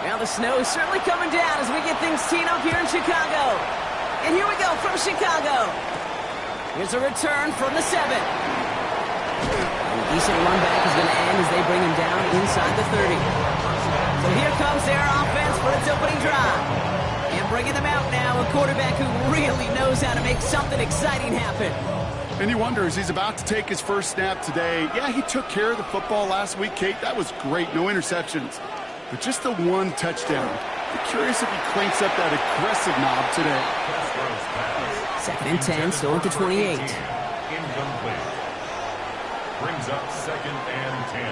Well, the snow is certainly coming down as we get things teed up here in Chicago. And here we go from Chicago. Here's a return from the 7. And a decent run back is going to end as they bring him down inside the 30. So here comes their offense for its opening drive. And bringing them out now, a quarterback who really knows how to make something exciting happen. And you wonder, as he's about to take his first snap today, yeah, he took care of the football last week, Kate. That was great. No interceptions. But just the one touchdown. I'm curious if he cranks up that aggressive knob today. 2nd and 10, still at the 28. Incomplete. Brings up 2nd and 10.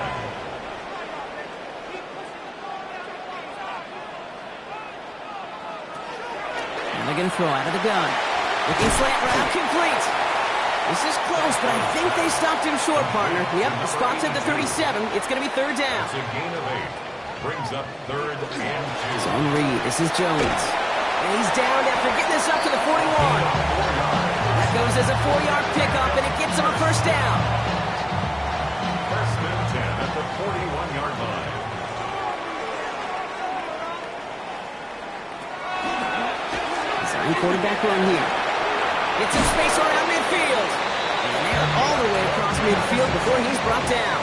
And they're going to throw out of the gun. Looking slant route, complete. This is close, but I think they stopped him short, partner. Yep, the spot's at the 37. It's going to be 3rd down. It's a gain of 8. Brings up 3rd and 2. Zone read. This is Jones. And he's down after getting this up to the 41. That goes as a 4-yard pickup, and it gets him a 1st down. 1st and 10 at the 41-yard line. Design quarterback run here. Gets some space around midfield. And they're all the way across midfield before he's brought down.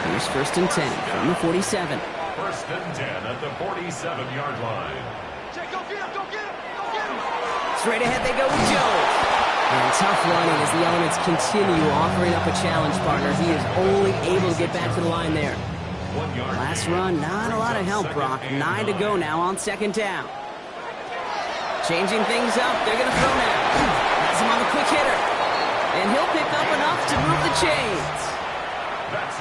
Here's 1st and 10 from the 47. 1st and 10 at the 47-yard line. Straight ahead they go with Jones. And tough running as the Elements continue offering up a challenge, partner. He is only able to get back to the line there. Last run, not a lot of help, Brock. 9 to go now on 2nd down. Changing things up, they're going to throw now. Has him on the quick hitter. And he'll pick up enough to move the chains.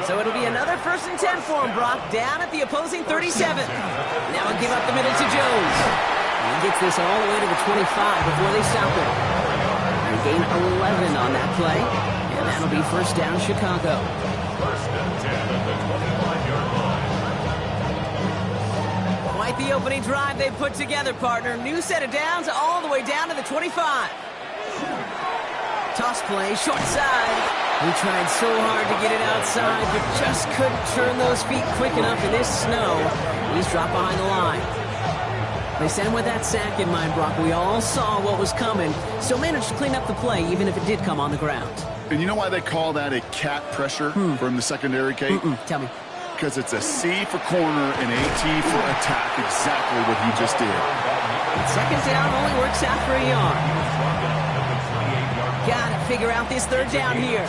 So it'll be another 1st and 10 for him, Brock, down at the opposing 37. Now he'll give up the middle to Jones. He gets this all the way to the 25 before they stop him. They gain 11 on that play, and that'll be 1st down Chicago. 1st and 10 at the 25-yard line. Quite the opening drive they put together, partner. New set of downs all the way down to the 25. Toss play, short side. He tried so hard to get it outside, but just couldn't turn those feet quick enough in this snow. He's dropped behind the line. They sent him with that sack in mind, Brock. We all saw what was coming, so managed to clean up the play, even if it did come on the ground. And you know why they call that a cat pressure from the secondary, Kate? Tell me. Because it's a C for corner and a T for attack, exactly what he just did. And 2nd down only works out for a yard. Gotta figure out this 3rd down here.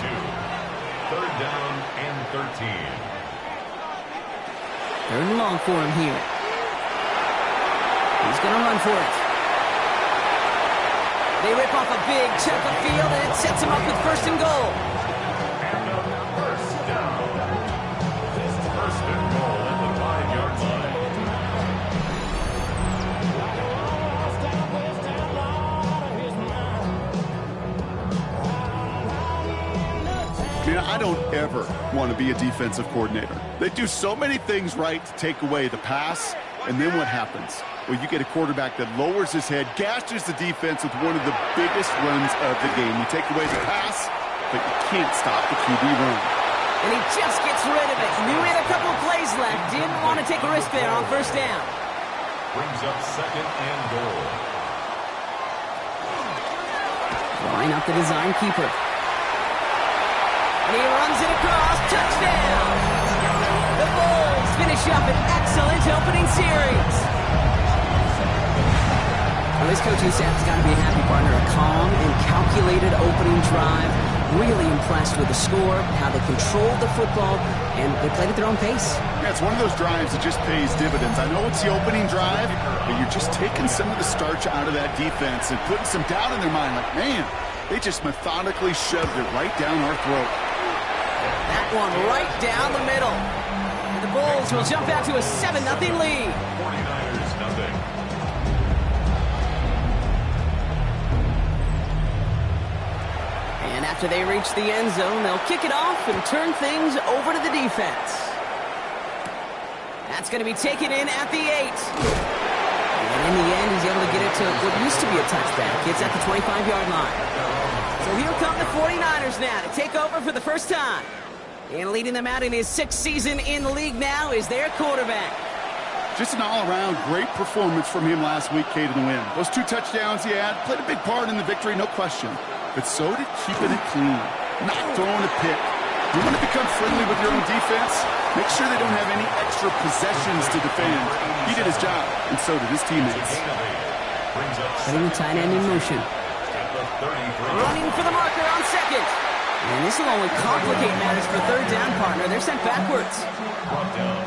3rd down and 13. 3rd and long for him here. He's going to run for it. They rip off a big chunk of field, and it sets him up with 1st and goal. And a 1st down. 1st and goal at the 5-yard line. Man, I don't ever want to be a defensive coordinator. They do so many things right to take away the pass, and then what happens? Well, you get a quarterback that lowers his head, gashes the defense with one of the biggest runs of the game. You take away the pass, but you can't stop the QB run. And he just gets rid of it. Knew he had a couple of plays left. Didn't want to take a risk there on 1st down. Brings up 2nd and goal. Line up the design keeper. And he runs it across. Touchdown! The Bulls finish up an excellent opening series. Well, this coaching staff's got to be a happy partner. A calm and calculated opening drive. Really impressed with the score, how they controlled the football, and they played at their own pace. Yeah, it's one of those drives that just pays dividends. I know it's the opening drive, but you're just taking some of the starch out of that defense and putting some doubt in their mind. Like, man, they just methodically shoved it right down our throat. That one right down the middle. And the Bulls will jump out to a 7-0 lead. 49ers nothing. And after they reach the end zone, they'll kick it off and turn things over to the defense. That's going to be taken in at the 8. And in the end, he's able to get it to what used to be a touchback. It's at the 25-yard line. So here come the 49ers now to take over for the first time. And leading them out in his 6th season in the league now is their quarterback. Just an all-around great performance from him last week, Kate, in the win. Those 2 touchdowns he had played a big part in the victory, no question. But so did keeping it clean, not throwing a pick. You want to become friendly with your own defense? Make sure they don't have any extra possessions to defend. He did his job, and so did his teammates. Putting the tight end in motion. Running for the marker on second. And this will only complicate matters for third down, partner. They're sent backwards.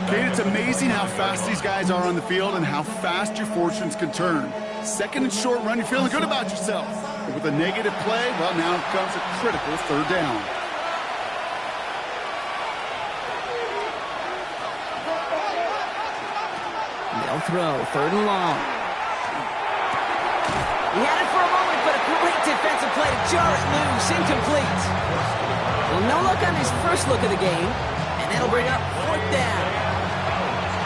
Kate, it's amazing how fast these guys are on the field and how fast your fortunes can turn. Second and short run, you're feeling good about yourself. But with a negative play, well, now comes a critical third down. They'll throw, third and long. He had it for a moment, but a great defensive play to jar it loose, incomplete. Well, no luck on his first look of the game, and that'll bring up fourth down.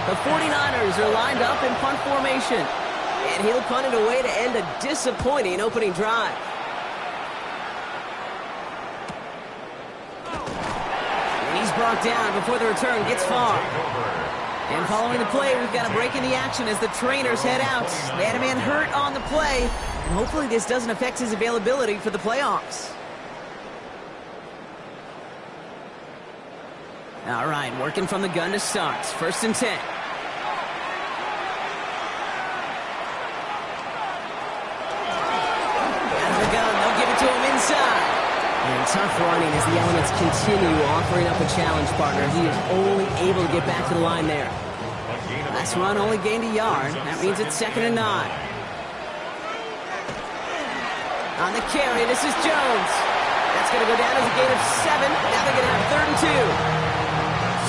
The 49ers are lined up in punt formation, and he'll punt it away to end a disappointing opening drive. And he's brought down before the return gets far. And following the play, we've got a break in the action as the trainers head out. They had a man hurt on the play, and hopefully this doesn't affect his availability for the playoffs. All right, working from the gun to start. First and 10. Out of the gun, they'll give it to him inside. And tough running as the Elements continue offering up a challenge partner. He is only able to get back to the line there. Last run only gained a yard. That means it's 2nd and 9. On the carry, this is Jones. That's going to go down as a gain of 7. Now they're going to have 3rd and 2.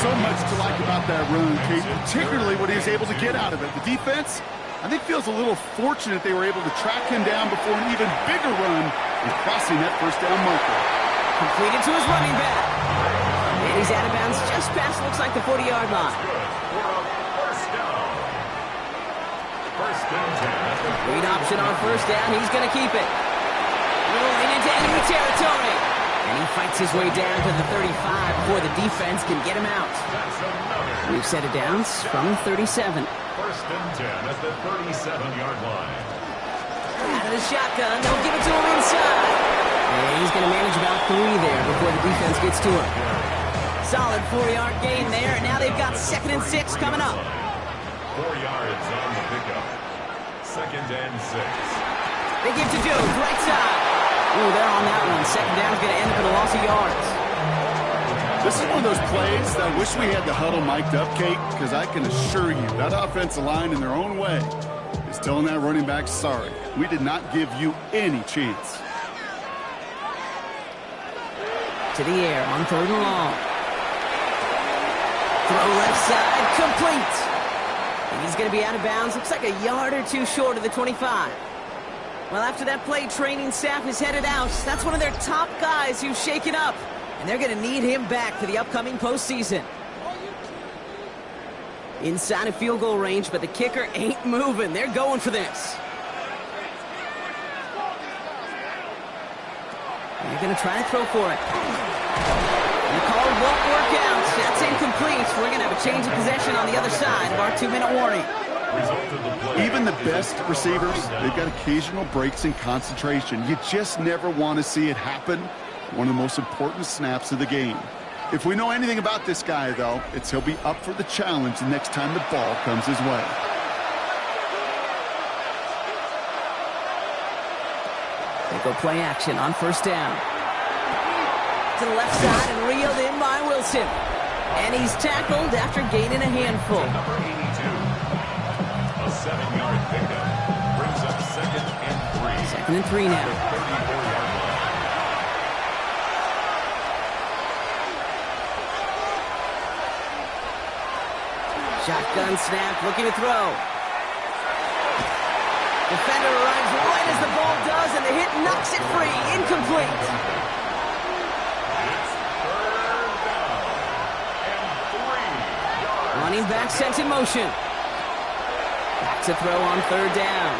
So much to like about that run, Kate, particularly what he was able to get out of it. The defense, I think, feels a little fortunate they were able to track him down before an even bigger run and crossing that first down marker. Completed to his running back. And he's out of bounds just past, looks like, the 40-yard line. Read option on first down. He's going to keep it. Rolling into enemy territory. And he fights his way down to the 35 before the defense can get him out. We've set it downs from the 37. First and 10 at the 37-yard line. Out of the shotgun, they'll give it to him inside. And he's going to manage about 3 there before the defense gets to him. Solid 4-yard gain there, and now they've got 2nd and 6 coming up. 4 yards on the pickup. 2nd and 6. They give to Jones, right side. Ooh, they're on that one. 2nd down's going to end up in a loss of yards. This is one of those plays that I wish we had the huddle mic'd up, Kate, because I can assure you that offensive line in their own way is telling that running back, sorry, we did not give you any chance. To the air on 3rd and long. Throw left side, complete. And he's going to be out of bounds. Looks like a yard or 2 short of the 25. Well, after that play, training staff is headed out. That's one of their top guys who's shaken up. And they're going to need him back for the upcoming postseason. Inside of field goal range, but the kicker ain't moving. They're going for this. They're going to try to throw for it. And the call won't work out. That's incomplete. We're going to have a change of possession on the other side of our 2-minute warning. Even the best receivers, they've got occasional breaks in concentration. You just never want to see it happen. One of the most important snaps of the game. If we know anything about this guy, though, it's he'll be up for the challenge the next time the ball comes his way. They go play action on first down. To the left side and reeled in by Wilson. And he's tackled after gaining a handful. Number 82. A 7-yard pickup brings up 2nd and 3. 2nd and 3 now. 34-yard line. Shotgun snap, looking to throw. Defender arrives right as the ball does, and the hit knocks it free. Incomplete. It's 3rd down and 3 yards. Running back sent in motion. Back to throw on 3rd down.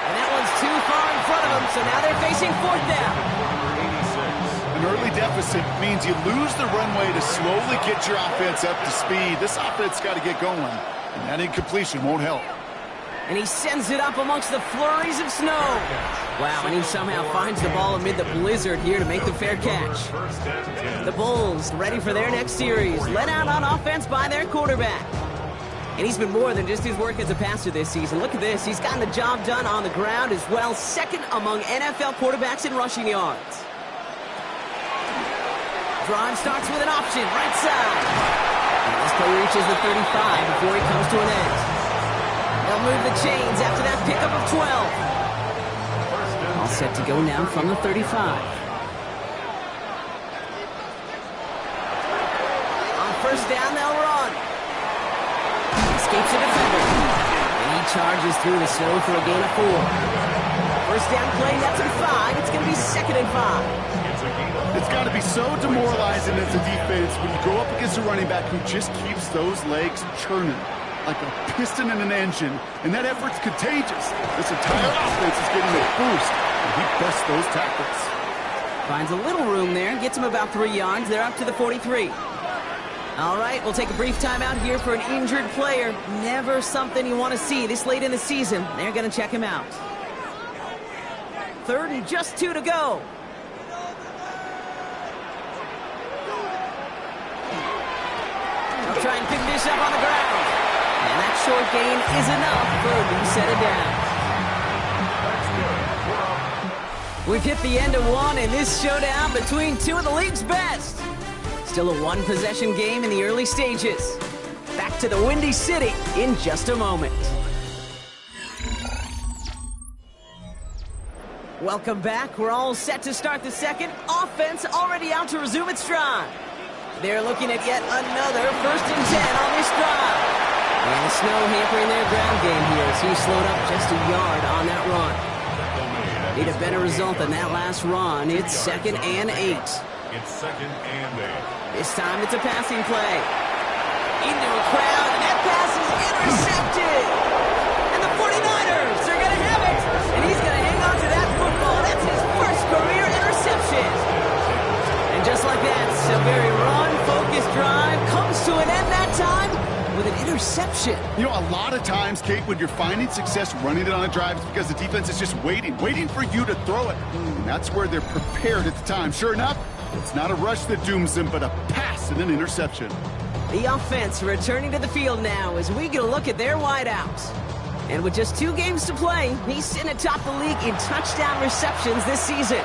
And that one's too far in front of him, so now they're facing 4th down. Number 86. An early deficit means you lose the runway to slowly get your offense up to speed. This offense got to get going. And that incompletion won't help. And he sends it up amongst the flurries of snow. Wow, and he somehow finds the ball amid the blizzard here to make the fair catch. The Bulls ready for their next series, led out on offense by their quarterback. And he's been more than just his work as a passer this season. Look at this. He's gotten the job done on the ground as well. Second among NFL quarterbacks in rushing yards. Drive starts with an option, right side. And this play reaches the 35 before he comes to an end. They'll move the chains after that pickup of 12. All set to go now from the 35. On first down, they'll run. Escapes a defender. And he charges through the snow for a gain of 4. First down play, that's a 5. It's going to be 2nd and 5. It's got to be so demoralizing as a defense when you go up against a running back who just keeps those legs churning like a piston in an engine, and that effort's contagious. This entire offense is getting a boost, and he busts those tackles. Finds a little room there, gets him about 3 yards. They're up to the 43. All right, we'll take a brief timeout here for an injured player. Never something you want to see this late in the season. They're going to check him out. 3rd and just 2 to go. They'll try and pick this up on the ground. And that short gain is enough for a set it down. We've hit the end of one in this showdown between two of the league's best. Still a one-possession game in the early stages. Back to the Windy City in just a moment. Welcome back. We're all set to start the second. Offense already out to resume its drive. They're looking at yet another 1st and 10 on this drive. And the snow hampering their ground game here as he slowed up just a yard on that run. Need a better result than that last run. It's 2nd and 8. It's 2nd and 8. This time it's a passing play. Into a crowd, and that pass is intercepted. And the 49ers are going to have it. And he's going to hang on to that football. That's his first career interception. And just like that, a very run-focused drive comes to an end that time with an interception. You know, a lot of times, Kate, when you're finding success running it on a drive, it's because the defense is just waiting for you to throw it. And that's where they're prepared at the time. Sure enough, it's not a rush that dooms them, but a pass and an interception. The offense returning to the field now as we get a look at their wideouts. And with just 2 games to play, he's sitting atop the league in touchdown receptions this season.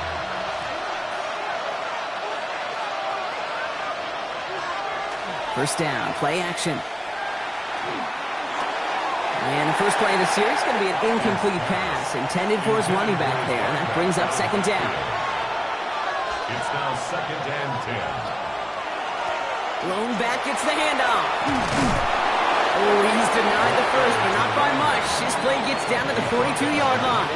First down, play action. And the first play of the series is going to be an incomplete pass intended for his running back there. And that brings up 2nd down. It's now 2nd and 10. Lone back gets the handoff. Oh, he's denied the first, but not by much. His play gets down to the 42-yard line.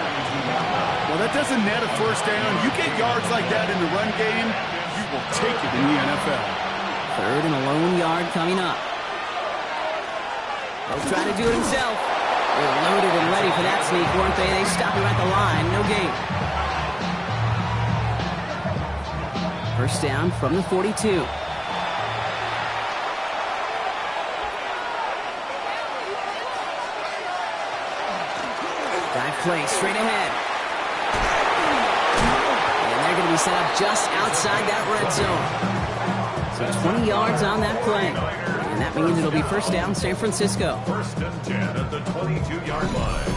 Well, that doesn't net a first down. You get yards like that in the run game, you will take it in the NFL. 3rd and a lone yard coming up. He'll try to do it himself. They were loaded and ready for that sneak, weren't they? They stop him at the line. No gain. First down from the 42. Dive play straight ahead. And they're going to be set up just outside that red zone. So 20 yards on that play. And that means it'll be first down San Francisco. 1st and 10 at the 22-yard line.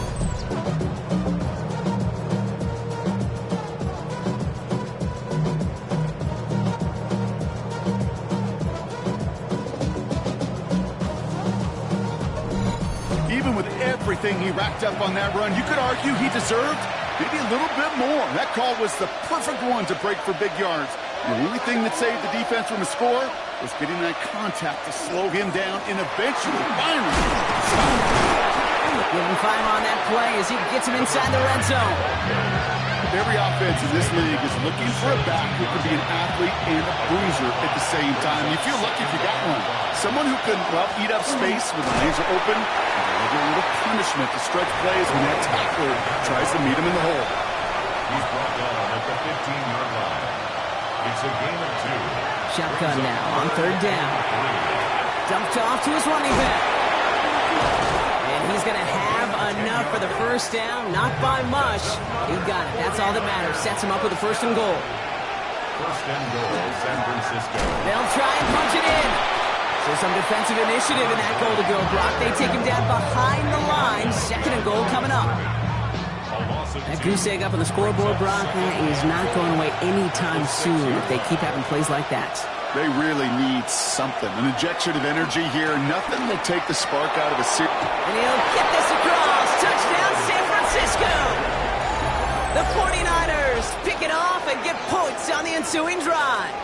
Even with everything he racked up on that run, you could argue he deserved maybe a little bit more. That call was the perfect one to break for big yards. The only thing that saved the defense from a score was getting that contact to slow him down and eventually, finally, stop him. Give him 5 on that play as he gets him inside the red zone. Every offense in this league is looking for a back who can be an athlete and a bruiser at the same time. You feel lucky if you got one. Someone who can, well, eat up space when the lanes are open and deliver a little punishment to stretch plays when that tackler tries to meet him in the hole. He's brought down at the 15-yard line. It's a gain of 2. Shotgun now on 3rd down. Dumped off to his running back. first down, not by much. He got it. That's all that matters. Sets him up with a first and goal. First and goal, San Francisco. They'll try and punch it in. So some defensive initiative in that goal to go, Brock. They take him down behind the line. Second and goal coming up. That goose egg up on the scoreboard, Brock, is not going away anytime soon if they keep having plays like that. They really need something. An injection of energy here. Nothing will take the spark out of a series. And he'll get this across. Touchdown, San Francisco. The 49ers pick it off and get points on the ensuing drive.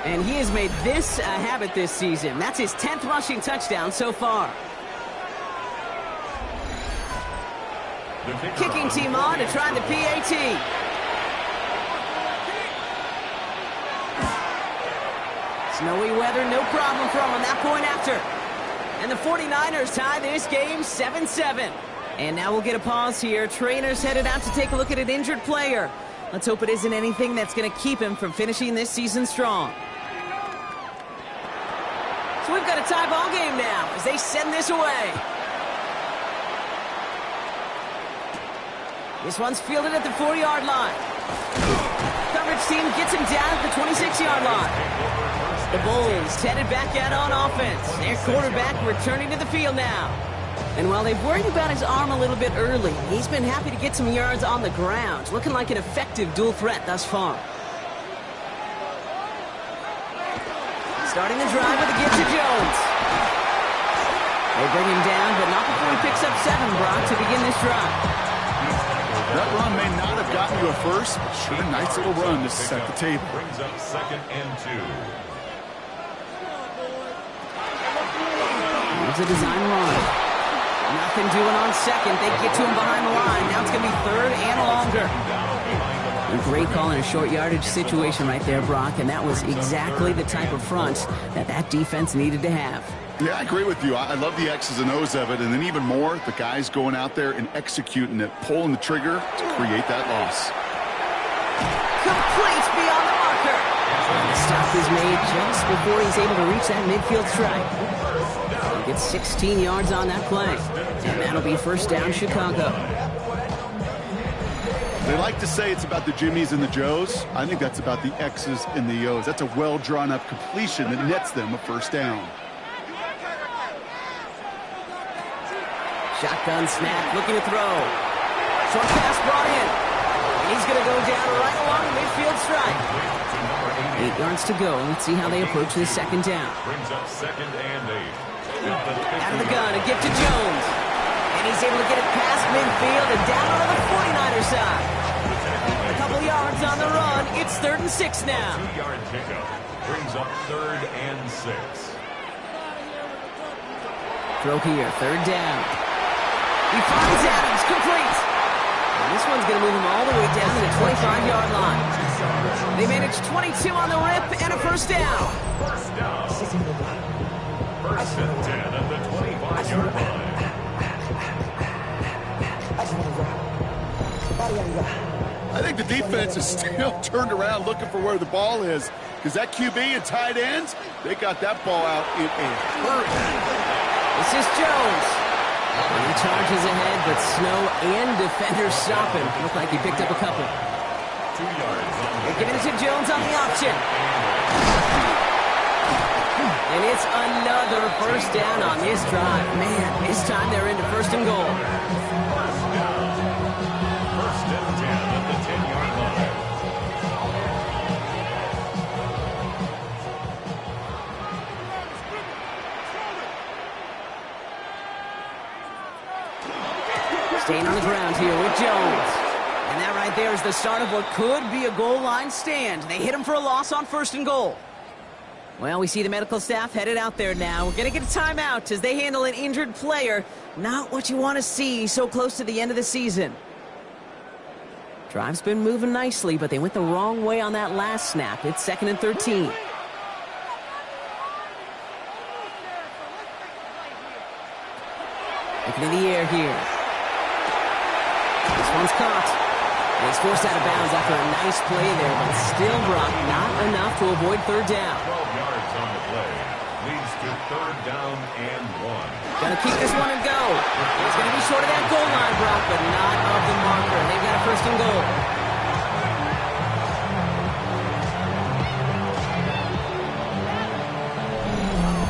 And he has made this a habit this season. That's his 10th rushing touchdown so far. Kicking team on to try the PAT. Snowy weather, no problem for him on that point after. And the 49ers tie this game 7-7. And now we'll get a pause here. Trainers headed out to take a look at an injured player. Let's hope it isn't anything that's going to keep him from finishing this season strong. So we've got a tie ball game now as they send this away. This one's fielded at the 4-yard line. Coverage team gets him down at the 26-yard line. The Bulls headed back out on offense. Their quarterback returning to the field now. And while they've worried about his arm a little bit early, he's been happy to get some yards on the ground. Looking like an effective dual threat thus far. Starting the drive with a give to Jones. They bring him down, but not before he picks up 7, Brock, to begin this drive. That run may not have gotten you a first, but sure a nice little run to set the table. Brings up 2nd and 2. Here's a design run. Nothing doing on second. They get to him behind the line. Now it's going to be 3rd and longer. A great call in a short yardage situation right there, Brock, and that was exactly the type of front that defense needed to have. Yeah, I agree with you. I love the X's and O's of it, and then even more, the guys going out there and executing it, pulling the trigger to create that loss. Complete beyond the marker. And the stop is made just before he's able to reach that midfield strike. He gets 16 yards on that play, and that'll be first down Chicago. They like to say it's about the Jimmies and the Joes. I think that's about the X's and the O's. That's a well-drawn-up completion that nets them a first down. Shotgun snap, looking to throw. Short pass brought in. And he's going to go down right along the midfield strike. 8 yards to go. Let's see how they approach this second down. Brings up 2nd and 8. Out of the gun, a gift to Jones. And he's able to get it past midfield and down on the 49er side. A couple yards on the run. It's 3rd and 6 now. 2-yard pickup. Brings up 3rd and 6. Throw here, 3rd down. He finds Adams, complete. And this one's going to move him all the way down to the 25-yard line. They manage 22 on the rip and a first down. First down. 1st and 10 at the 25-yard line. I think the defense is still turned around looking for where the ball is, because that QB and tight ends, they got that ball out in a hurry. This is Jones. And he charges ahead, but Snow and defenders stop him. Looked like he picked up a couple. 2 yards. They're giving it to Jones on the option. And it's another first down on this drive. Man, this time they're into 1st and goal. First down. 1st and 10 at the 10-yard line. Staying on the ground here with Jones. And that right there is the start of what could be a goal line stand. They hit him for a loss on 1st and goal. Well, we see the medical staff headed out there now. We're going to get a timeout as they handle an injured player. Not what you want to see so close to the end of the season. Drive's been moving nicely, but they went the wrong way on that last snap. It's 2nd and 13. Looking in the air here. This one's caught. And he's forced out of bounds after a nice play there, but still, Brock, not enough to avoid 3rd down. 12 yards on the play. Leads to third down and 1. Gonna keep this one and go. It's gonna be short of that goal line, Brock, but not of the marker. They've got a first and goal.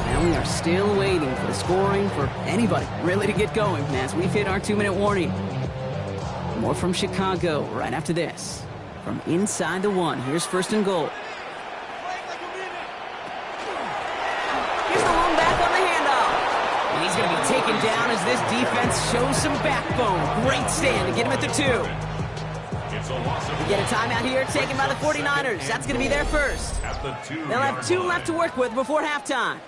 Now we are still waiting for the scoring for anybody really to get going as we've hit our 2-minute warning. More from Chicago right after this. From inside the 1, here's first and goal. Here's the long back on the handoff. And he's going to be taken down as this defense shows some backbone. Great stand to get him at the 2. We get a timeout here taken by the 49ers. That's going to be their first. They'll have 2 left to work with before halftime.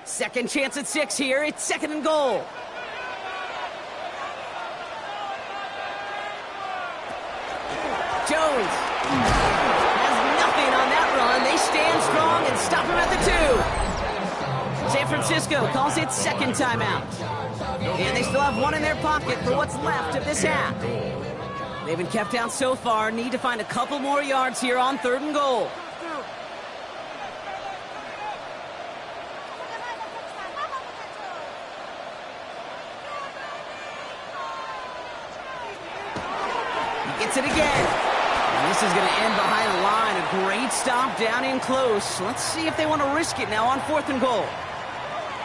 Second chance at 6 here. It's second and goal. Jones has nothing on that run. They stand strong and stop him at the 2. San Francisco calls it second timeout. And they still have 1 in their pocket for what's left of this half. They've been kept out so far. Need to find a couple more yards here on third and goal. He gets it again. This is going to end behind the line. A great stop down in close. Let's see if they want to risk it now on fourth and goal.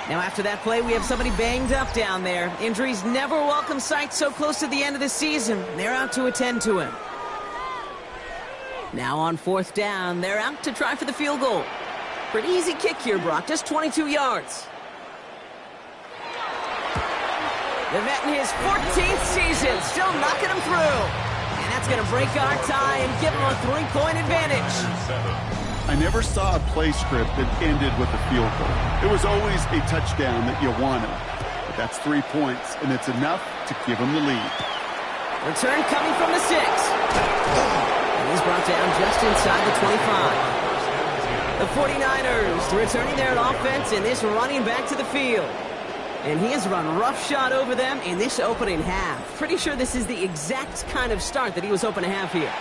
Now after that play, we have somebody banged up down there. Injuries never welcome sight so close to the end of the season. They're out to attend to him. Now on fourth down, they're out to try for the field goal. Pretty easy kick here, Brock. Just 22 yards. The vet in his 14th season, still knocking him through. And that's going to break our tie and give him a 3-point advantage. I never saw a play script that ended with a field goal. It was always a touchdown that you wanted. But that's 3 points, and it's enough to give him the lead. Return coming from the 6. And he's brought down just inside the 25. The 49ers returning their offense, and this running back to the field. And he has run roughshod over them in this opening half. Pretty sure this is the exact kind of start that he was hoping to have here.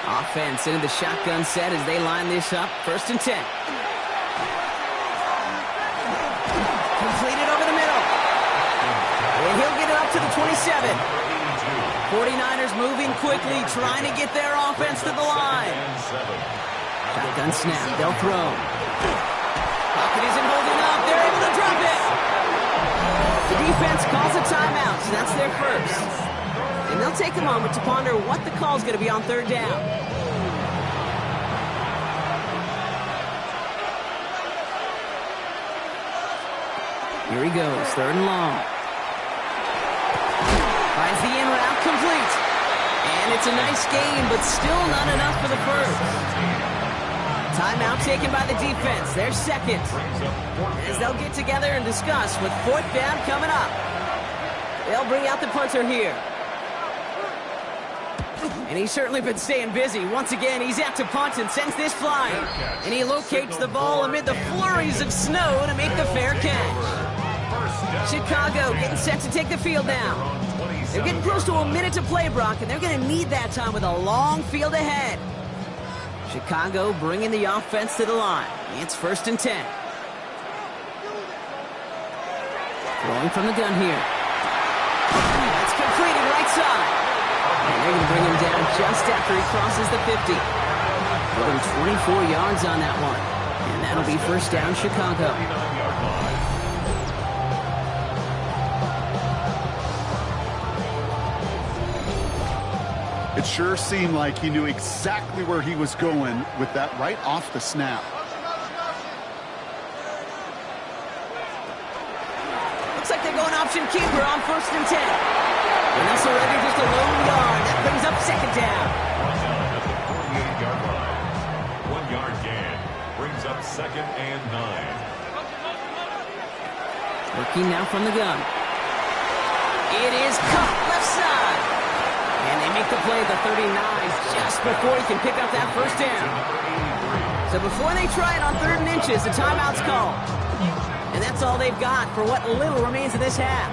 Offense into the shotgun set as they line this up. First and 10. Completed over the middle. And he'll get it up to the 27. 49ers moving quickly, trying to get their offense to the line. Shotgun snap. They'll throw. Pocket isn't holding up. They're able to drop it. The defense calls a timeout, so that's their first. And they'll take a moment to ponder what the call is going to be on third down. Here he goes, third and long. Finds the in route complete. And it's a nice gain, but still not enough for the first. Timeout taken by the defense. Their second. As they'll get together and discuss with fourth down coming up. They'll bring out the punter here. And he's certainly been staying busy. Once again, he's out to punt and sends this flying. And he locates the ball amid the flurries of snow to make the fair catch. Chicago getting set to take the field now. They're getting close to a minute to play, Brock, and they're going to need that time with a long field ahead. Chicago bringing the offense to the line. It's first and 10. Throwing from the gun here. That's completed right side. And they're going to bring him down just after he crosses the 50. More than 24 yards on that one. And that'll be first down, Chicago. It sure seemed like he knew exactly where he was going with that right off the snap. Looks like they're going option keeper on first and 10. And that's already just a lone yard. That brings up second down. At the 48-yard line. 1-yard gain. Brings up second and 9. Working now from the gun. It is cut left side. And they make the play at the 39 just before he can pick up that first down. So before they try it on 3rd and inches, the timeout's called. And that's all they've got for what little remains of this half.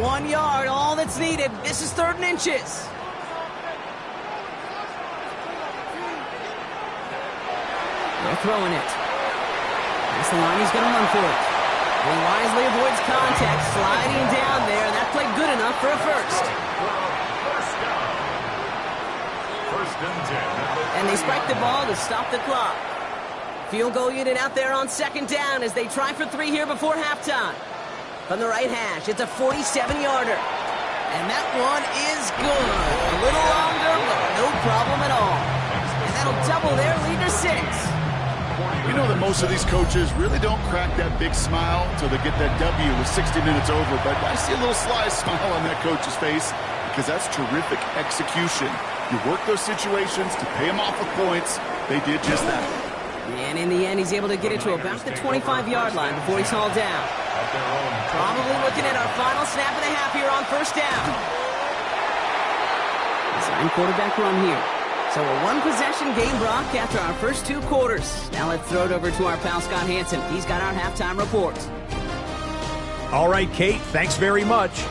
1 yard, all that's needed. This is 3rd and inches. They're throwing it. That's the line. He's going to run for it. He wisely avoids contact, sliding down there, and that played good enough for a first. First down. First and 10. And they spike the ball to stop the clock. Field goal unit out there on second down as they try for 3 here before halftime. From the right hash, it's a 47-yarder. And that one is good. A little longer, but no problem at all. And that'll double their lead to 6. You know that most of these coaches really don't crack that big smile until they get that W with 60 minutes over, but I see a little sly smile on that coach's face because that's terrific execution. You work those situations to pay them off with points. They did just that. And in the end, he's able to get it to about the 25-yard line before he's hauled down. Probably looking at our final snap of the half here on first down. Design quarterback run here. So a one-possession game, Brock, after our first 2 quarters. Now let's throw it over to our pal Scott Hanson. He's got our halftime report. All right, Kate, thanks very much.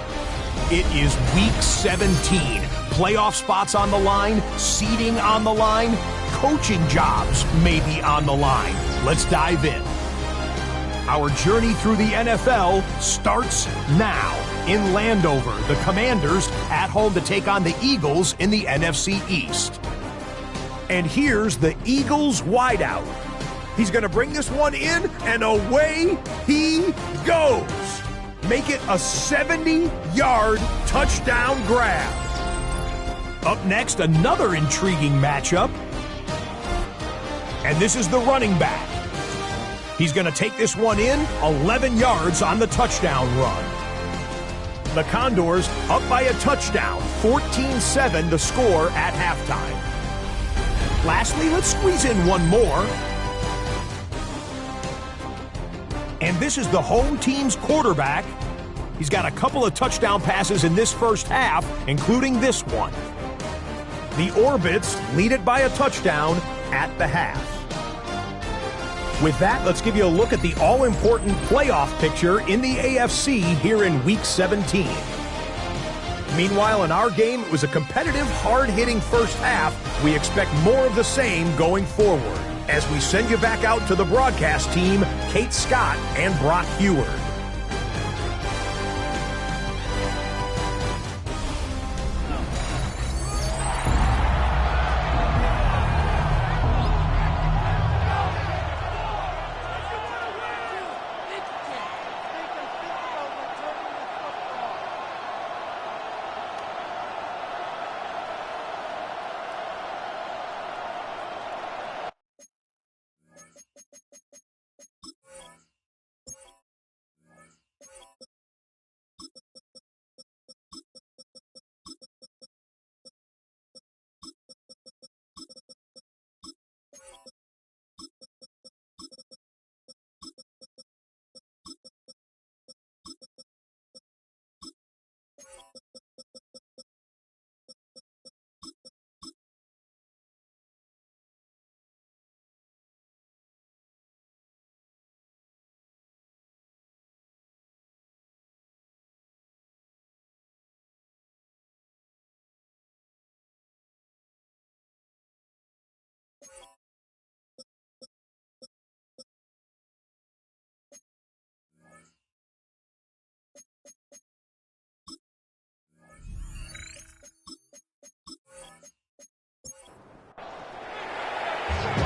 It is Week 17. Playoff spots on the line, seeding on the line, coaching jobs may be on the line. Let's dive in. Our journey through the NFL starts now. In Landover, the Commanders at home to take on the Eagles in the NFC East. And here's the Eagles wideout. He's going to bring this one in, and away he goes. Make it a 70-yard touchdown grab. Up next, another intriguing matchup. And this is the running back. He's going to take this one in, 11 yards on the touchdown run. The Condors up by a touchdown, 14-7 the score at halftime. Lastly, let's squeeze in one more. And this is the home team's quarterback. He's got a couple of touchdown passes in this first half, including this one. The Orbits lead it by a touchdown at the half. With that, let's give you a look at the all-important playoff picture in the AFC here in Week 17. Meanwhile, in our game, it was a competitive, hard-hitting first half. We expect more of the same going forward as we send you back out to the broadcast team, Kate Scott and Brock Heward.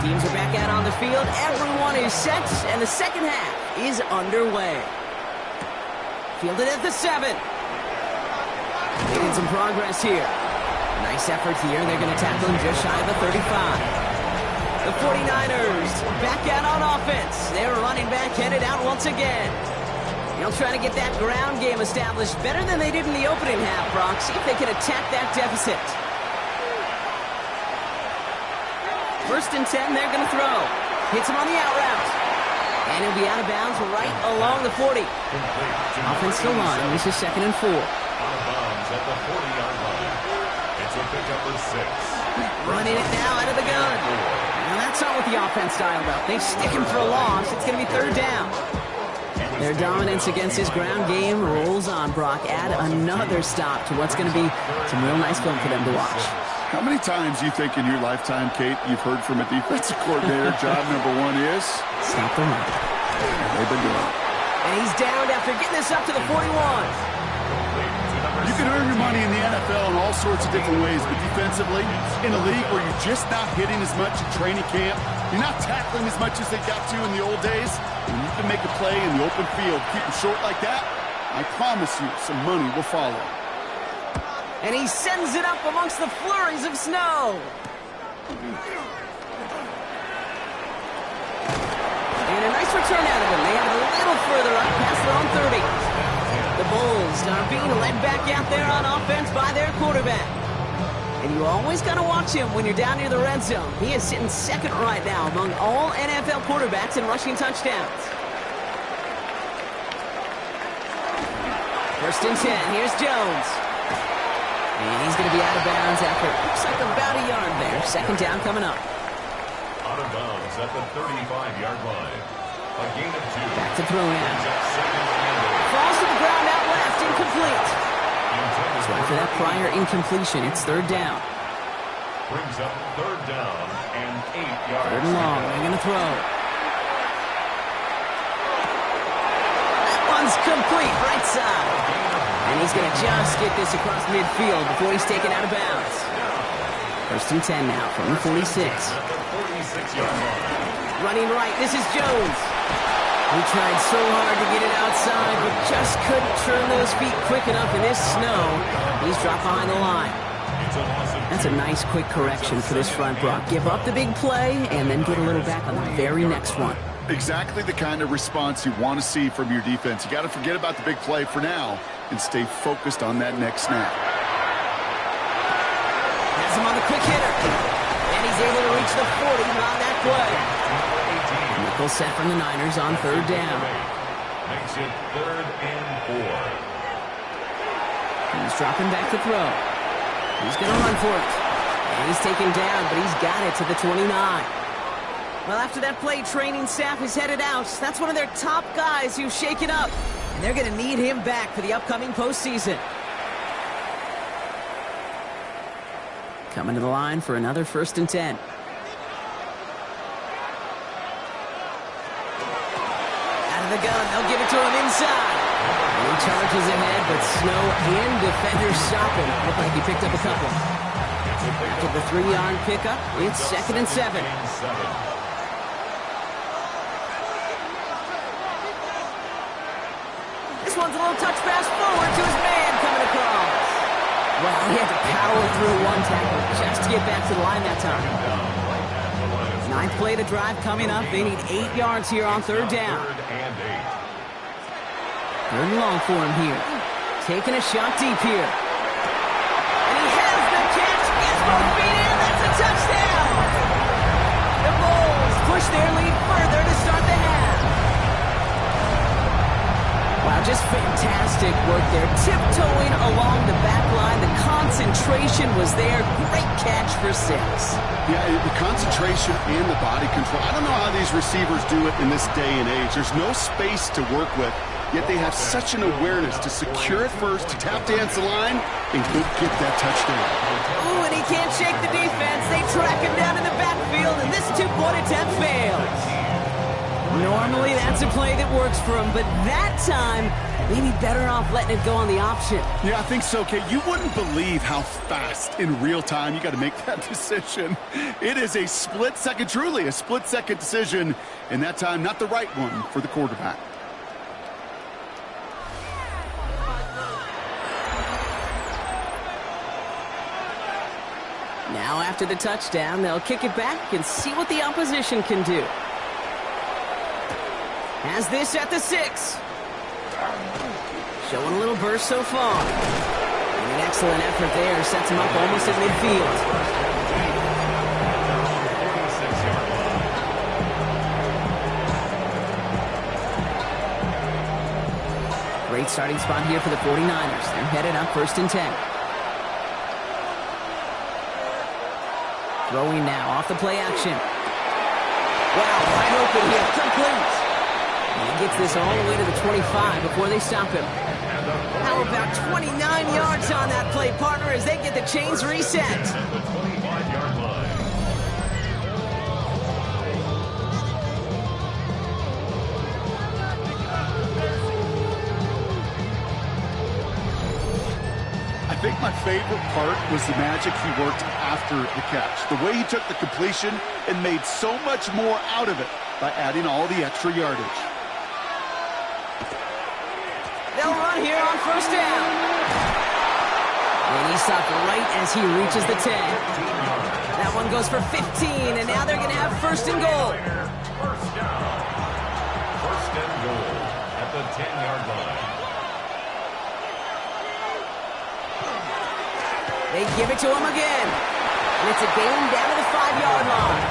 Teams are back out on the field. Everyone is set, and the second half is underway. Fielded at the 7. Making some progress here. Nice effort here. They're going to tackle him just shy of the 35. The 49ers back out on offense. Their running back headed out once again. They'll try to get that ground game established better than they did in the opening half, Brock. See if they can attack that deficit. First and 10, they're going to throw. Hits him on the out route. And he'll be out of bounds right along the 40. Offensive line, this is 2nd and 4. Out of bounds at the 40-yard line. It's a pickup for 6. Running it now out of the gun. Now that's not what the offense dialed up. They stick him for a loss. It's going to be 3rd down. Their dominance against his ground game rolls on, Brock. Add another stop to what's going to be some real nice film for them to watch. How many times do you think in your lifetime, Kate, you've heard from a defensive coordinator, job number one is? Stop the run. They've been doing it. And he's downed after getting this up to the 41. You can earn your money in the NFL in all sorts of different ways, but defensively, in a league where you're just not hitting as much in training camp, you're not tackling as much as they got to in the old days, and you can make a play in the open field, keep them short like that, I promise you some money will follow. And he sends it up amongst the flurries of snow. And a nice return out of him. They have it a little further up past their own 30. The Bulls are being led back out there on offense by their quarterback. And you always got to watch him when you're down near the red zone. He is sitting second right now among all NFL quarterbacks in rushing touchdowns. First and 10. Here's Jones. And he's going to be out of bounds after looks like about a yard there. Second down coming up. Out of bounds at the 35-yard line. A gain of 2. Back to throw now. Falls to the ground out left. Incomplete. So after that prior incompletion, it's third down. Brings up third down and 8 yards. Third and long. They're going to throw. That one's complete. Right side. And he's going to just get this across midfield before he's taken out of bounds. First and 10 now from the 46. Running right, this is Jones. He tried so hard to get it outside, but just couldn't turn those feet quick enough in this snow. He's dropped behind the line. That's a nice quick correction for this front, Brock. Give up the big play and then get a little back on the very next one. Exactly the kind of response you want to see from your defense. You got to forget about the big play for now and stay focused on that next snap. Has him on the quick hitter. And he's able to reach the 40 on that play. Nickel set from the Niners on third down. Makes it third and 4. He's dropping back to throw. He's going to run for it. And he's taken down, but he's got it to the 29. Well, after that play, training staff is headed out. That's one of their top guys who's shaken up. And they're going to need him back for the upcoming postseason. Coming to the line for another first and 10. Out of the gun, they'll give it to him inside. And he charges ahead, but snow and defenders stop him. Looked like he picked up a couple. After the 3-yard pickup, it's second and 7. This one's a little touch pass forward to his man coming across. Well, he had to power through one tackle just to get back to the line that time. Ninth play to drive coming up. They need 8 yards here on third down. Third and long for him here. Taking a shot deep here. And he has the catch. Gets both feet in. That's a touchdown. The Bulls push their lead further to start the half. Wow, just fantastic work there. Tiptoeing along the back line. The concentration was there. Great catch for 6. Yeah, the concentration and the body control. I don't know how these receivers do it in this day and age. There's no space to work with, yet they have such an awareness to secure it first, to tap dance the line, and go get that touchdown. Ooh, and he can't shake the defense. They track him down in the backfield, and this 2-point attempt fails. Normally, that's a play that works for him, but that time, maybe better off letting it go on the option. Yeah, I think so, Kate. You wouldn't believe how fast in real time you got to make that decision. It is a split second, truly a split second decision, and that time not the right one for the quarterback. Now after the touchdown, they'll kick it back and see what the opposition can do. Has this at the 6. Showing a little burst so far. And an excellent effort there sets him up almost at midfield. Great starting spot here for the 49ers. They're headed up first and 10. Throwing now off the play action. Wow, wide open here. Complete. And he gets this all the way to the 25 before they stop him. How about 29 yards on that play, partner, as they get the chains reset? At the 25-yard line. I think my favorite part was the magic he worked after the catch. The way he took the completion and made so much more out of it by adding all the extra yardage. They'll run here on first down. And he stopped right as he reaches the 10. That one goes for 15, and now they're going to have first and goal. First down. First and goal at the 10-yard line. They give it to him again. And it's a gain down to the 5-yard line.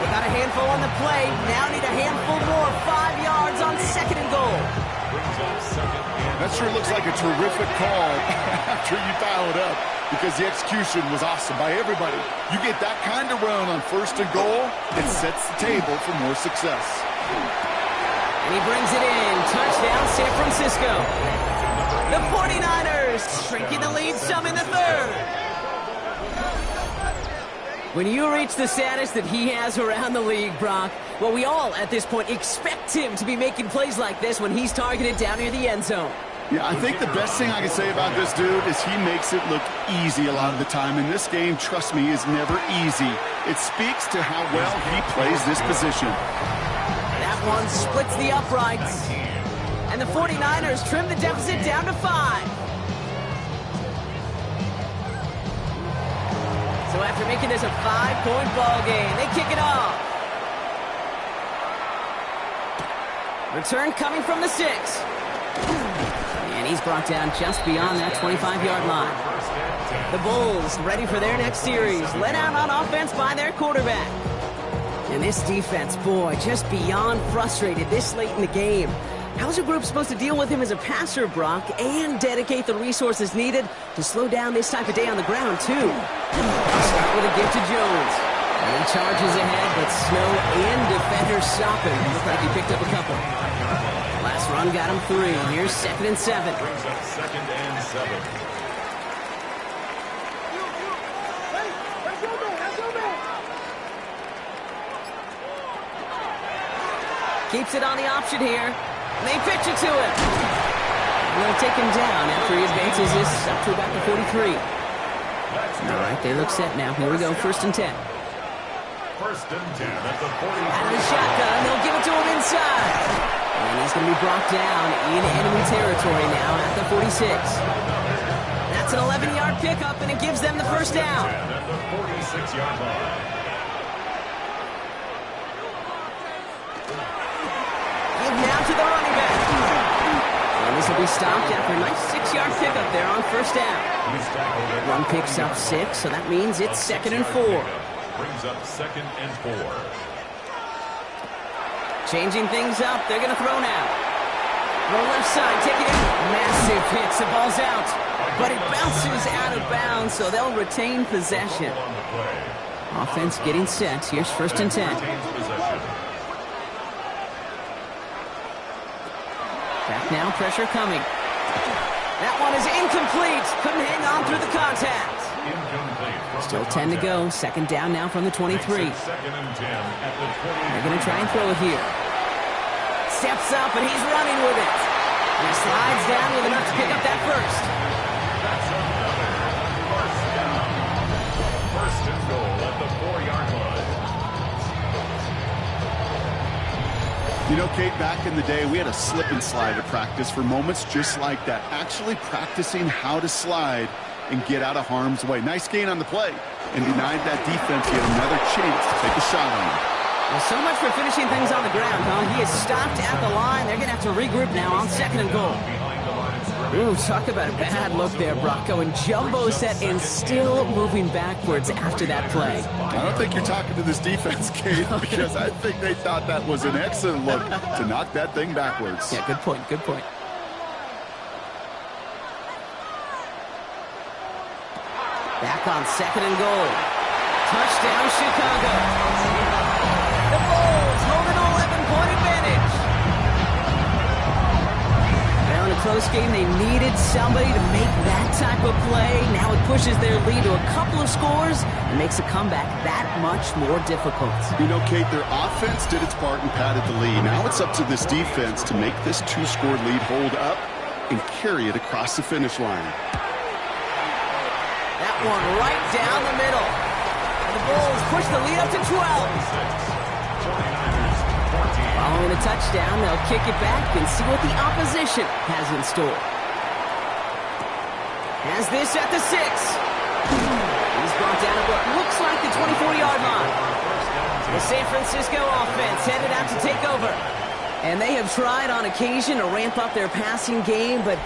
They got a handful on the play. Now need a handful more. 5 yards on second and goal. That sure looks like a terrific call after you dial it up, because the execution was awesome by everybody. You get that kind of run on first and goal, it sets the table for more success. And he brings it in. Touchdown, San Francisco. The 49ers shrinking the lead some in the third. When you reach the status that he has around the league, Brock, well, we all at this point expect him to be making plays like this when he's targeted down near the end zone. Yeah, I think the best thing I can say about this dude is he makes it look easy a lot of the time. And this game, trust me, is never easy. It speaks to how well he plays this position. That one splits the uprights. And the 49ers trim the deficit down to 5. So after making this a 5-point ball game, they kick it off. Return coming from the 6. And he's brought down just beyond that 25-yard line. The Bulls ready for their next series, led out on offense by their quarterback. And this defense, boy, just beyond frustrated this late in the game. How's a group supposed to deal with him as a passer, Brock, and dedicate the resources needed to slow down this type of day on the ground, too? I'll start with a gift to Jones. And he charges ahead, but Snow and defenders stop him. Looked like he picked up a couple. Last run got him 3. Here's 2nd and 7. Brings up 2nd and 7. Keeps it on the option here. And they pitch it to him. And they'll take him down after he advances this up to about the 43. All right, they look set now. Here we go, 1st and 10. 1st and 10 at the 43. Out of the shotgun, they'll give it to him inside. And he's going to be brought down in enemy territory now at the 46. That's an 11-yard pickup, and it gives them the first down. At the 46-yard line. Give now to the running back. And this will be stopped after a nice 6-yard pickup there on first down. Run picks up 6, so that means it's 2nd and 4. Brings up 2nd and 4. Changing things up, they're going to throw now. Throw left side, take it in. Massive hit, the ball's out. But it bounces out of bounds, so they'll retain possession. Offense getting set. Here's 1st and 10. Back now, pressure coming. That one is incomplete. Couldn't hang on through the contact. Still 10 to go. 2nd down now from the 23. They're going to try and throw it here. Steps up, and he's running with it. And he slides down with enough to pick up that first. That's another first down. 1st and goal at the 4-yard line. You know, Kate, back in the day, we had a slip and slide at practice for moments just like that. Actually practicing how to slide and get out of harm's way. Nice gain on the play, and denied that defense yet another chance to take a shot on him. Well, so much for finishing things on the ground, huh? He is stopped at the line. They're going to have to regroup now on 2nd and goal. Ooh, talk about a bad look there, Brock. Going jumbo set and still moving backwards after that play. I don't think you're talking to this defense, Kate, because I think they thought that was an excellent look to knock that thing backwards. Yeah, good point, good point. Back on 2nd and goal. Touchdown, Chicago. The Bulls hold an 11-point advantage. Now in a close postgame. They needed somebody to make that type of play. Now it pushes their lead to a couple of scores and makes a comeback that much more difficult. You know, Kate, their offense did its part and padded the lead. Now it's up to this defense to make this 2-score lead hold up and carry it across the finish line. That one right down the middle. And the Bulls push the lead up to 12. Following a touchdown, they'll kick it back and see what the opposition has in store. Has this at the 6. He's brought down at what looks like the 24-yard line. The San Francisco offense headed out to take over. And they have tried on occasion to ramp up their passing game, but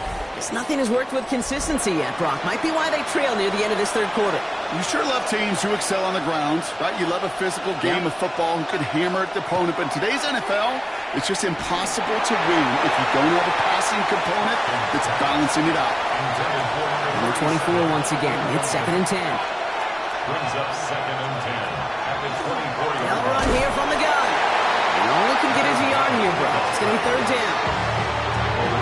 nothing has worked with consistency yet, Brock. Might be why they trail near the end of this third quarter. You sure love teams who excel on the ground, right? You love a physical game of football who can hammer at the opponent. But in today's NFL, it's just impossible to win if you don't have a passing component that's balancing it out. Number 24 once again. It's 2nd and 10. Brings up 2nd and 10 at the 24-yard line. They'll run here from the gun. And only can get his yard here, Brock. It's going to be 3rd down.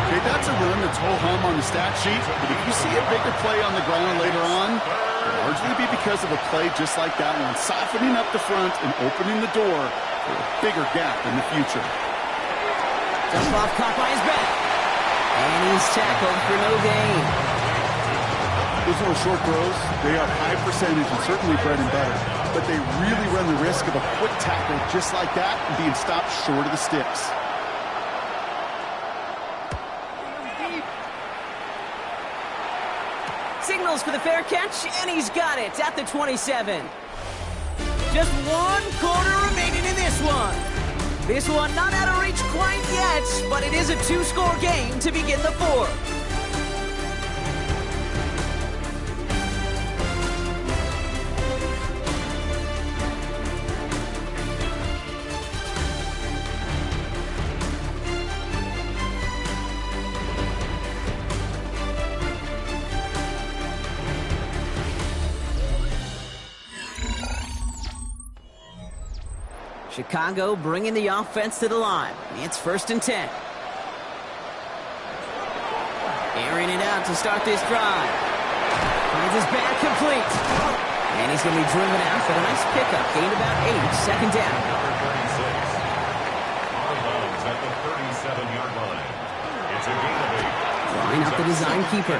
Okay, that's a run that's ho-hum on the stat sheet, but if you see a bigger play on the ground later on, it'll largely be because of a play just like that one, softening up the front and opening the door for a bigger gap in the future. Jump off, caught by his back. And he's tackled for no gain. Those little short throws, they are high percentage and certainly bread and butter, but they really run the risk of a quick tackle just like that and being stopped short of the sticks. Signals for the fair catch, and he's got it at the 27. Just 1 quarter remaining in this one. This one not out of reach quite yet, but it is a 2-score game to begin the 4th. Chicago bringing the offense to the line. It's 1st and 10. Airing it out to start this drive. Finds his back complete. And he's going to be driven out, but a nice pickup. Gained about 8. 2nd down. Number 36. Out of bounds at the 37-yard line. It's a gain of 8. Line up the design keeper.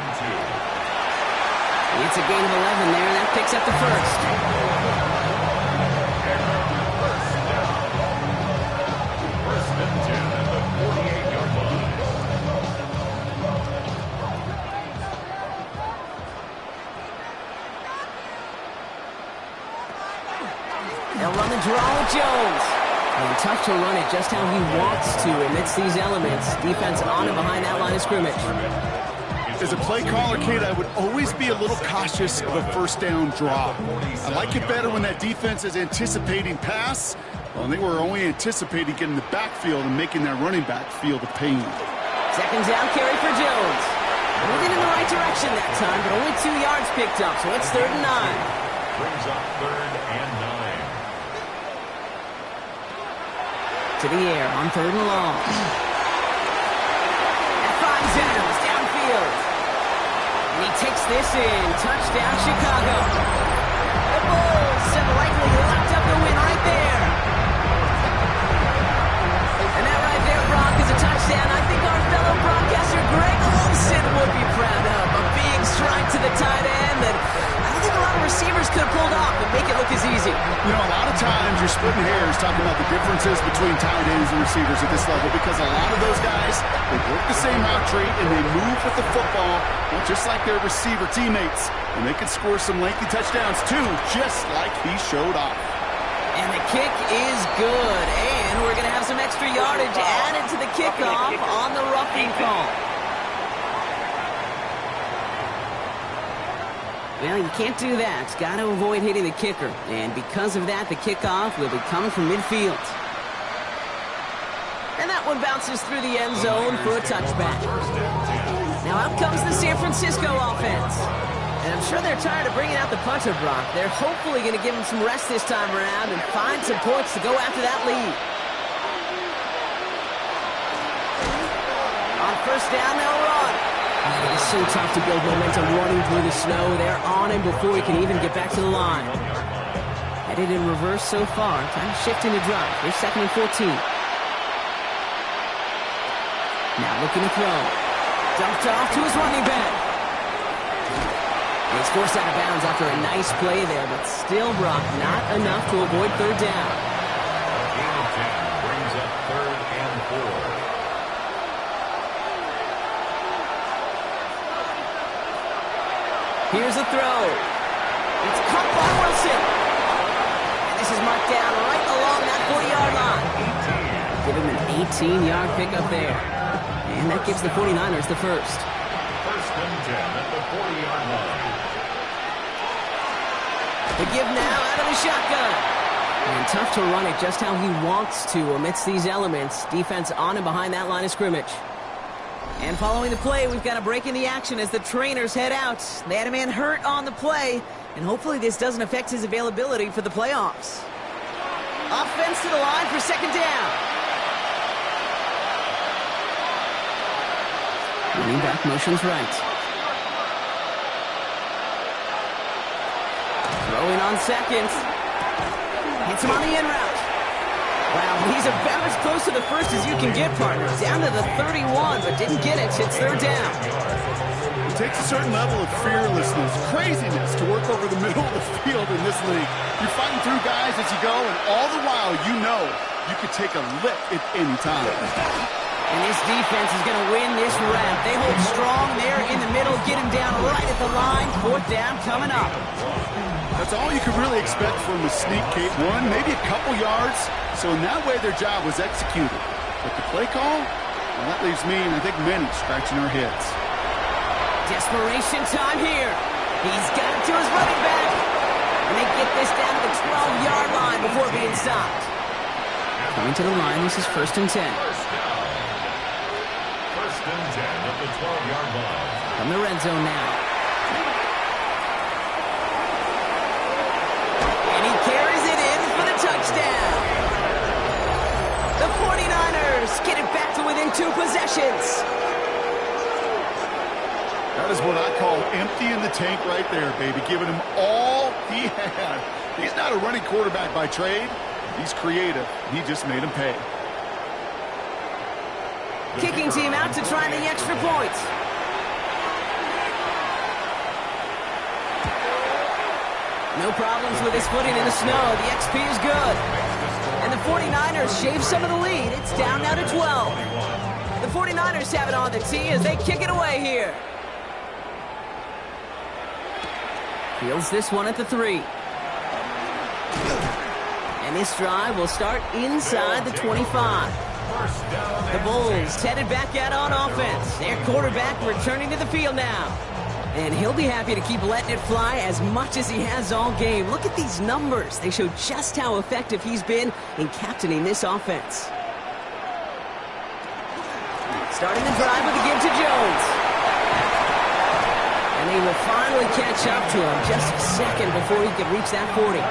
It's a gain of 11 there, and that picks up the 1st. They'll run the draw with Jones. And tough to run it just how he wants to amidst these elements. Defense on and behind that line of scrimmage. As a play caller, Kate, I would always be a little cautious of a 1st down draw. I like it better when that defense is anticipating pass. Well, they were only anticipating getting the backfield and making that running back feel the pain. 2nd down carry for Jones. Moving in the right direction that time, but only 2 yards picked up, so it's 3rd and 9. Brings up 3rd and 9. To the air on 3rd and long. That finds Adams downfield. And he takes this in. Touchdown, Chicago. The Bulls have likely locked up the win right there. And that right there, Brock, is a touchdown I think our fellow broadcaster Greg Olsen would be proud of. A big strike to the tight end that I don't think a lot of receivers could have pulled off and make it look as easy. You know, a lot of times you're splitting hairs talking about the differences between tight ends and receivers at this level because a lot of those guys, they work the same route tree and they move with the football just like their receiver teammates. And they can score some lengthy touchdowns too, just like he showed off. And the kick is good. And we're going to have some extra yardage added to the kickoff on the roughing call. Well, you can't do that. Got to avoid hitting the kicker. And because of that, the kickoff will be coming from midfield. And that one bounces through the end zone for a touchback. Now out comes the San Francisco offense. And I'm sure they're tired of bringing out the punter, Brock. They're hopefully going to give him some rest this time around and find some points to go after that lead. On first down, they'll run. It is so tough to build momentum running through the snow. They're on him before he can even get back to the line. Headed in reverse so far. Time to shift into drive. Here's 2nd and 14. Now looking to throw. Dumped off to his running back. He's forced out of bounds after a nice play there, but still, Brock, not enough to avoid third down. Gain of 10 brings up 3rd and 4. Here's a throw. It's caught by Wilson. And this is marked down right along that 40-yard line. Give him an 18-yard pickup there. And that gives the 49ers the first. 1st and 10 at the 40-yard line. The give now out of the shotgun. And tough to run it just how he wants to amidst these elements. Defense on and behind that line of scrimmage. And following the play, we've got a break in the action as the trainers head out. They had a man hurt on the play, and hopefully this doesn't affect his availability for the playoffs. Offense to the line for 2nd down. Running back motions right. Throwing on 2nd. Hits him on the in route. Wow, he's about as close to the first as you can get, partner. Down to the 31, but didn't get it. It's 3rd down. It takes a certain level of fearlessness, craziness to work over the middle of the field in this league. You're fighting through guys as you go, and all the while you know you could take a lick at any time. And this defense is going to win this round. They hold strong there in the middle, get him down right at the line. 4th down coming up. That's all you could really expect from a sneak Kate. One, maybe a couple yards. So in that way, their job was executed. But the play call, well, that leaves me and I think many scratching our heads. Desperation time here. He's got it to his running back. And they get this down to the 12-yard line before being stopped. Coming to the line, this is 1st and 10. 1st and 10 at the 12-yard line. From the red zone now. And he carries it in for the touchdown. The 49ers get it back to within 2 possessions. That is what I call emptying the tank right there, baby. Giving him all he had. He's not a running quarterback by trade. He's creative. He just made him pay. Kicking team out to try the extra point. No problems with his footing in the snow. The XP is good. And the 49ers shave some of the lead. It's down now to 12. The 49ers have it on the tee as they kick it away here. Fields this one at the 3. And this drive will start inside the 25. The Bulls headed back out on offense. Their quarterback returning to the field now. And he'll be happy to keep letting it fly as much as he has all game. Look at these numbers. They show just how effective he's been in captaining this offense. Starting the drive with a give to Jones. And they will finally catch up to him just a second before he could reach that 40.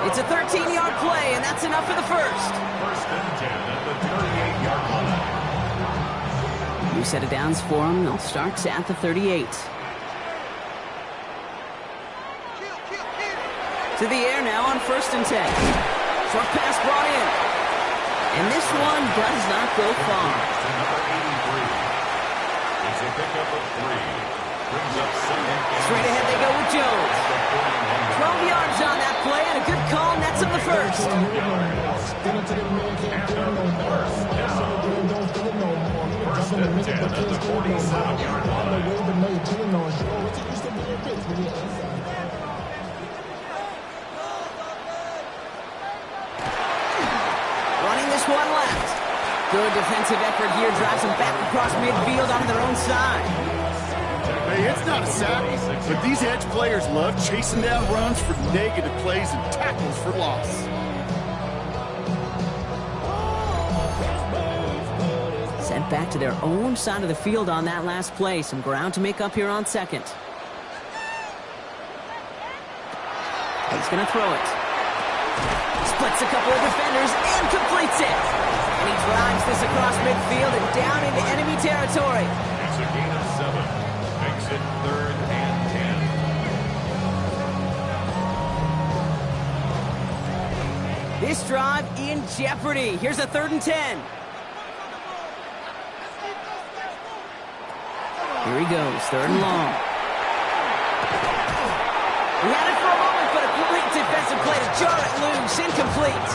It's a 13-yard play, and that's enough for the first. 1st and 10 at the 38-yard line. New set of downs for him. They'll start at the 38. To the air now on 1st and 10. Short pass brought in. And this one does not go far. Number 83. It's a pickup of 3. Brings up 2nd. Straight ahead they go with Jones. 12 yards on that play and a good call nets him the first. And a 1st down. 1st and 10 at the 47-yard line. Running this one left. Good defensive effort here. Drives them back across midfield on their own side. Hey, it's not a sack, but these edge players love chasing down runs for negative plays and tackles for loss. Sent back to their own side of the field on that last play. Some ground to make up here on 2nd. He's going to throw it. Splits a couple of defenders and completes it. And he drives Takes this across midfield and down into enemy territory. It's a gain of 7. Makes it 3rd and 10. This drive in jeopardy. Here's a 3rd and 10. Here he goes, 3rd and long. He had it for a moment, but a great defensive play to jar it loose. Incomplete.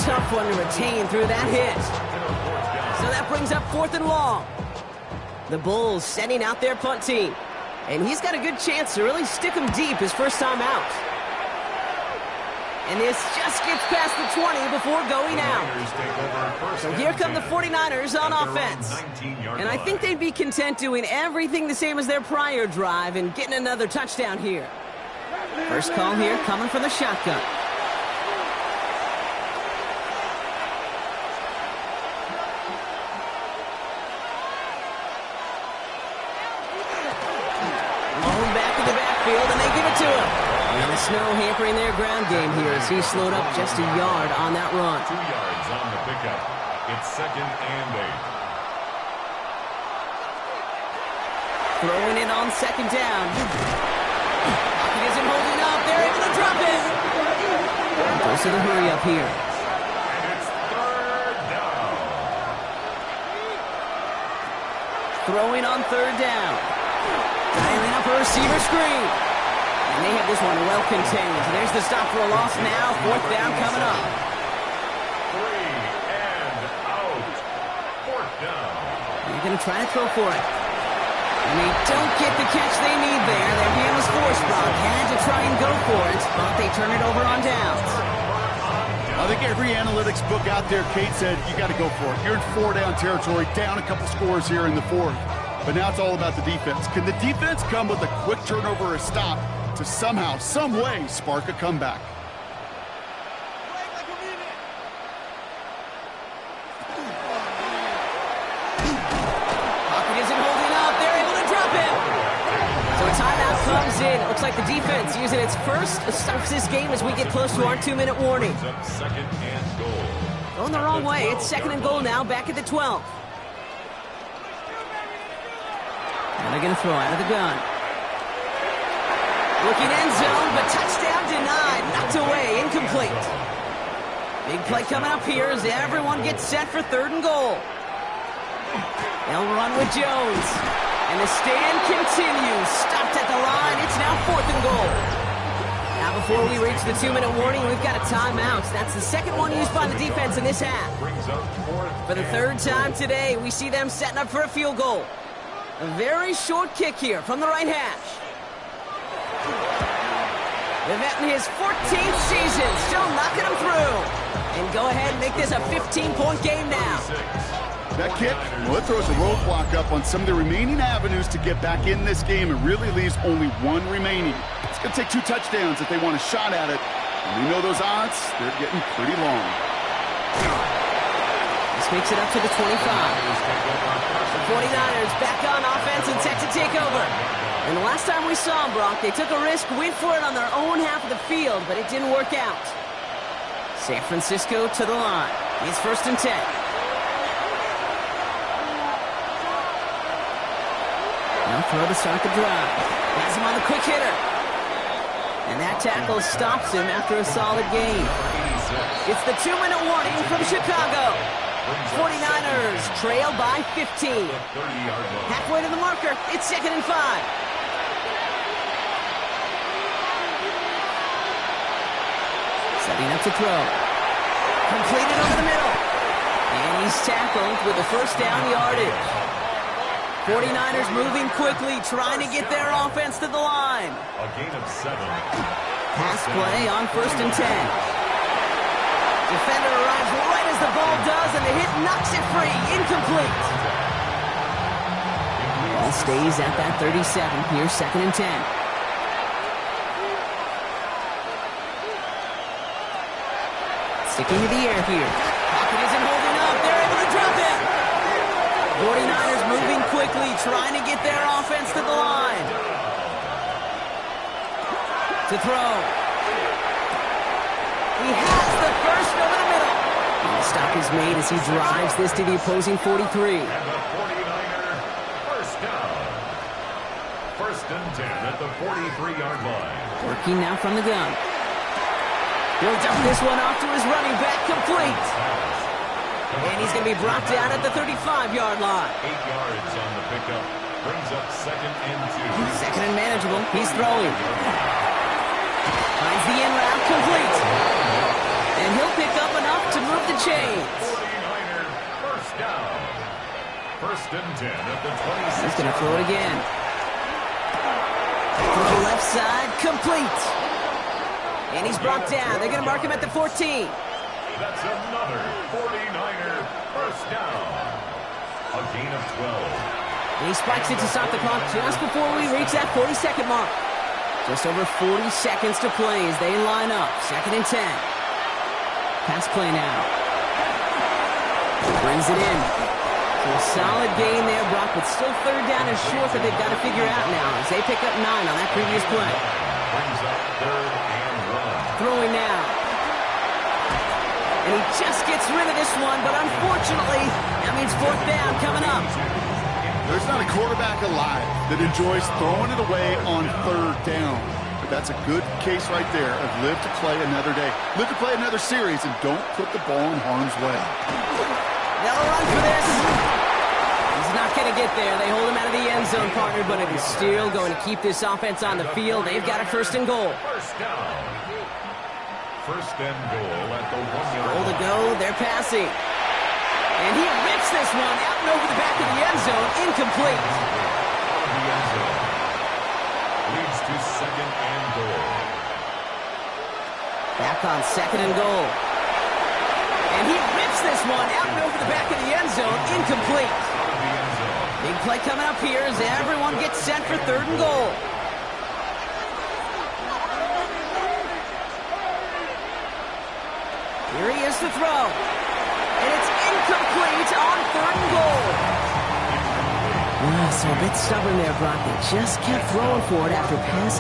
Tough one to retain through that hit. So that brings up 4th and long. The Bulls sending out their punt team. And he's got a good chance to really stick him deep his first time out. And this just gets past the 20 before going out. So here come the 49ers on offense. And I think they'd be content doing everything the same as their prior drive and getting another touchdown here. First call here coming from the shotgun. Long back in the backfield, and they give it to him. And the snow hampering their ground game here as he slowed up just a yard on that run. 2 yards on the pickup. It's 2nd and 8. Throwing it on 2nd down. Pocket isn't holding up. They're able to drop it. Goes to the hurry up here. And it's 3rd down. Throwing on 3rd down. Dialing up a receiver screen. And they have this one well contained. There's the stop for a loss now. 4th down coming up. 3 and out. 4th down. They're going to try to throw for it. And they don't get the catch they need there. Their hand was forced, Brock. Had to try and go for it, but they turn it over on downs. I think every analytics book out there, Kate, said you got to go for it. You're in 4-down territory, down a couple scores here in the 4th. But now it's all about the defense. Can the defense come with a quick turnover or a stop to somehow, some way, spark a comeback? Pocket isn't holding up. They're able to drop him. So a timeout comes in. It looks like the defense using its first stops this game as we get close to our 2-minute warning. Brings up 2nd and goal. Going the wrong way. It's 2nd and goal now, back at the 12. And they're going to throw out of the gun. Looking end zone, but touchdown denied. Knocked away, incomplete. Big play coming up here as everyone gets set for 3rd and goal. They'll run with Jones. And the stand continues. Stopped at the line. It's now 4th and goal. Now before we reach the 2-minute warning, we've got a timeout. That's the second one used by the defense in this half. Brings up 4th For the 3rd time today, we see them setting up for a field goal. A very short kick here from the right hash. The vet in his 14th season, still knocking them through. And go ahead and make this a 15-point game now. That kick, well, it throws a roadblock up on some of the remaining avenues to get back in this game and really leaves only one remaining. It's going to take 2 touchdowns if they want a shot at it. And we know those odds, they're getting pretty long. This makes it up to the 25. The 49ers back on offense and set to take over. And the last time we saw them, Brock, they took a risk, went for it on their own half of the field, but it didn't work out. San Francisco to the line. It's 1st and 10. Now throw to start the drive. Has him on the quick hitter. And that tackle stops him after a solid gain. It's the 2-minute warning from Chicago. 49ers trail by 15. Halfway to the marker. It's 2nd and 5. Setting up to throw. Completed over the middle. And he's tackled with the 1st down yardage. 49ers moving quickly, trying to get their offense to the line. A gain of 7. Pass play on 1st and 10. Defender arrives right as the ball does, and the hit knocks it free. Incomplete. Ball stays at that 37. Here's 2nd and 10. Sticking to the air here. Pocket isn't holding up. They're able to drop it. 49ers moving quickly, trying to get their offense to the line. To throw. He has the first over the middle. And the stop is made as he drives this to the opposing 43. And the 49er, first down. First and 10 at the 43-yard line. Working now from the gun. He'll dump this one off to his running back, complete. And he's going to be brought down at the 35-yard line. 8 yards on the pickup. Brings up second and 2. Second and manageable. He's throwing. Finds the in route, complete. And he'll pick up enough to move the chains. 49er, first down. First and 10 at the 26. He's going to throw it again. To the left side, complete. And he's brought down. They're going to mark him at the 14. That's another 49er first down. A gain of 12. And he spikes it to stop the clock just before we reach that 40-second mark. Just over 40 seconds to play as they line up. Second and 10. Pass play now. Brings it in. So a solid gain there, Brock, but still third down and short that they've got to figure out now as they pick up 9 on that previous play. Brings up third and 1. Throwing now. And he just gets rid of this one, but unfortunately, that means fourth down coming up. There's not a quarterback alive that enjoys throwing it away on third down. But that's a good case right there of live to play another day. Live to play another series and don't put the ball in harm's way. They'll run for this. He's not going to get there. They hold him out of the end zone, partner, but it is still going to keep this offense on the field. They've got a first and goal. First down. First and goal at the 1-yard Goal to line. go. They're passing. And he rips this one out and over the back of the end zone. Incomplete. Out of the end zone. Leads to second and goal. Back on second and goal. And he rips this one out and over the back of the end zone. Incomplete. Out of the end zone. Big play coming up here as everyone gets set for third and goal. Here he is to throw. And it's incomplete on third and goal. So a bit stubborn there, Brock. They just kept throwing for it after pass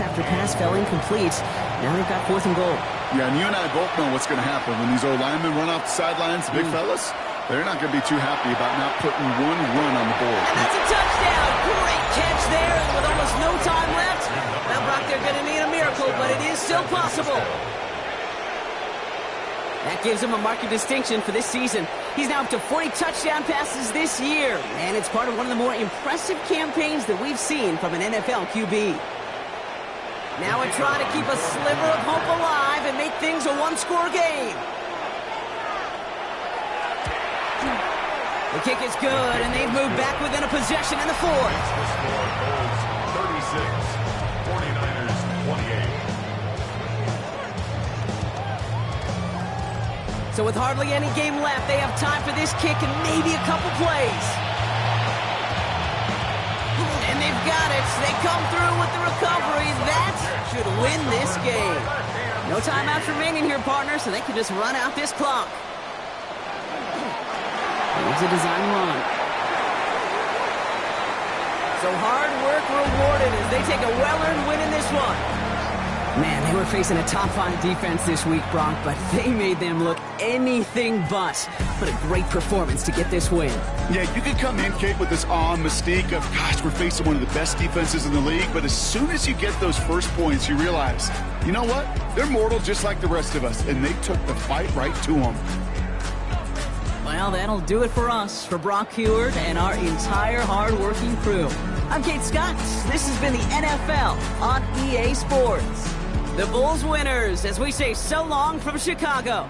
fell incomplete. Now they've got fourth and goal. Yeah, and you and I both know what's going to happen when these old linemen run off the sidelines, the big fellas. They're not going to be too happy about not putting one run on the board. And that's a touchdown. Great catch there, and with almost no time left. Well, Brock, they're going to need a miracle, but it is still possible. That gives him a mark of distinction for this season. He's now up to 40 touchdown passes this year, and it's part of one of the more impressive campaigns that we've seen from an NFL QB. Now a try to keep a sliver of hope alive and make things a one-score game. The kick is good, and they've moved back within a possession in the fourth. The score holds 36. 49ers 28. So with hardly any game left, they have time for this kick and maybe a couple plays. And they've got it. They come through with the recovery. That should win this game. No timeouts remaining here, partner, so they can just run out this clock. Here's a design run. So hard work rewarded as they take a well-earned win in this one. Man, they were facing a top-5 defense this week, Brock, but they made them look anything but. What a great performance to get this win. Yeah, you could come in, Kate, with this awe and mystique of, gosh, we're facing one of the best defenses in the league, but as soon as you get those first points, you realize, you know what? They're mortal just like the rest of us, and they took the fight right to them. Well, that'll do it for us, for Brock Huard and our entire hard-working crew. I'm Kate Scott. This has been the NFL on EA Sports. The Bulls winners as we say so long from Chicago.